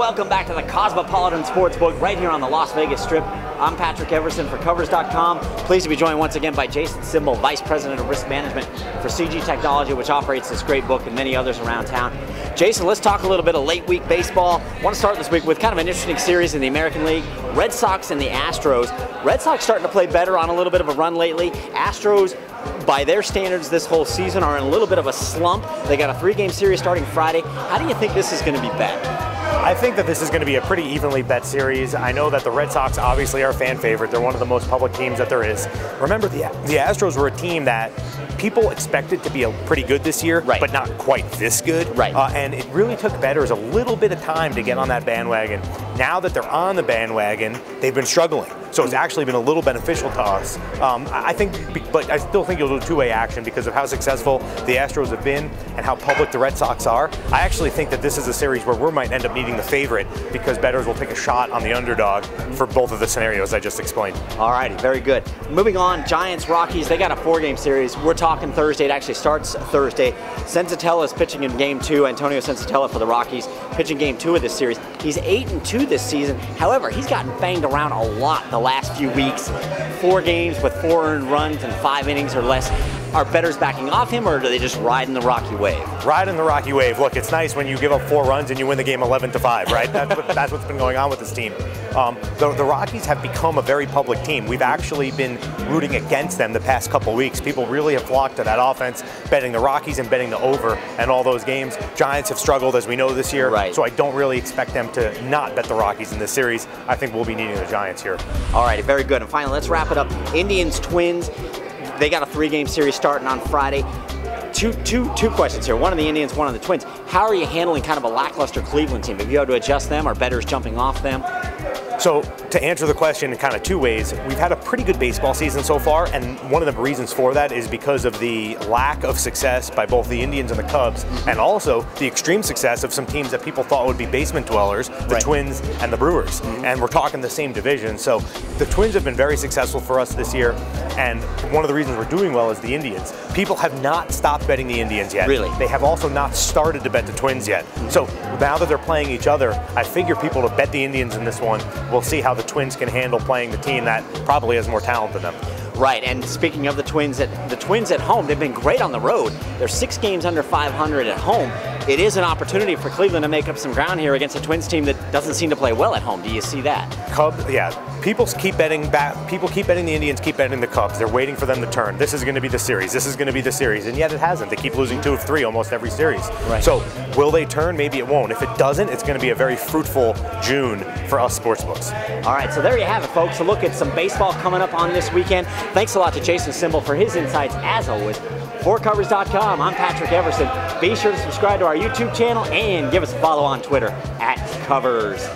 welcome back to the Cosmopolitan Sportsbook right here on the Las Vegas Strip. I'm Patrick Everson for Covers.com. Pleased to be joined once again by Jason Simbal, Vice President of Risk Management for CG Technology, which operates this great book and many others around town. Jason, let's talk a little bit of late week baseball. I want to start this week with kind of an interesting series in the American League. Red Sox and the Astros. Red Sox starting to play better, on a little bit of a run lately. Astros, by their standards this whole season, are in a little bit of a slump. They got a 3-game series starting Friday. How do you think this is going to be bet? I think that this is going to be a pretty evenly bet series. I know that the Red Sox obviously are a fan favorite. They're one of the most public teams that there is. Remember, the Astros were a team that people expected to be pretty good this year, right, but not quite this good. Right. And it really took bettors a little bit of time to get on that bandwagon. Now that they're on the bandwagon, they've been struggling. So it's actually been a little beneficial to us. But I still think it'll do two-way action because of how successful the Astros have been and how public the Red Sox are. I actually think that this is a series where we might end up needing the favorite because bettors will take a shot on the underdog for both of the scenarios I just explained. All righty, very good. Moving on, Giants, Rockies, they got a 4-game series. We're talking Thursday. It actually starts Thursday. Senzatella is pitching in Game 2. Antonio Senzatella for the Rockies, pitching Game 2 of this series. He's 8-2 this season. However, he's gotten banged around a lot the last few weeks. 4 games with 4 earned runs and 5 innings or less. Are bettors backing off him, or are they just riding the Rocky wave? Riding the Rocky wave. Look, it's nice when you give up 4 runs and you win the game 11-5, right? That's what's been going on with this team. The Rockies have become a very public team. We've actually been rooting against them the past couple weeks. People really have flocked to that offense, betting the Rockies and betting the over and all those games. Giants have struggled, as we know, this year, right, so I don't really expect them to not bet the Rockies in this series. I think we'll be needing the Giants here. All righty, very good. And finally, let's wrap it up. Indians, Twins. They got a 3-game series starting on Friday. Two questions here. One on the Indians, one on the Twins. How are you handling kind of a lackluster Cleveland team? Have you had to adjust them? Are bettors jumping off them? So to answer the question in kind of 2 ways, we've had a pretty good baseball season so far, and one of the reasons for that is because of the lack of success by both the Indians and the Cubs, and also the extreme success of some teams that people thought would be basement dwellers, the Twins and the Brewers. And we're talking the same division. So the Twins have been very successful for us this year, and one of the reasons we're doing well is the Indians. People have not stopped betting the Indians yet. Really? They have also not started to bet the Twins yet. So now that they're playing each other, I figure people to bet the Indians in this one. We'll see how the Twins can handle playing the team that probably has more talent than them. Right, and speaking of the Twins at home, they've been great on the road. They're 6 games under 500 at home. It is an opportunity for Cleveland to make up some ground here against a Twins team that doesn't seem to play well at home. Do you see that? Cubs, yeah. People keep betting the Indians, keep betting the Cubs. They're waiting for them to turn. This is going to be the series. This is going to be the series. And yet it hasn't. They keep losing 2 of 3 almost every series. Right. So will they turn? Maybe it won't. If it doesn't, it's going to be a very fruitful June for us sportsbooks. All right, so there you have it, folks. A look at some baseball coming up on this weekend. Thanks a lot to Jason Simbal for his insights, as always. For Covers.com, I'm Patrick Everson. Be sure to subscribe to our YouTube channel and give us a follow on Twitter @Covers.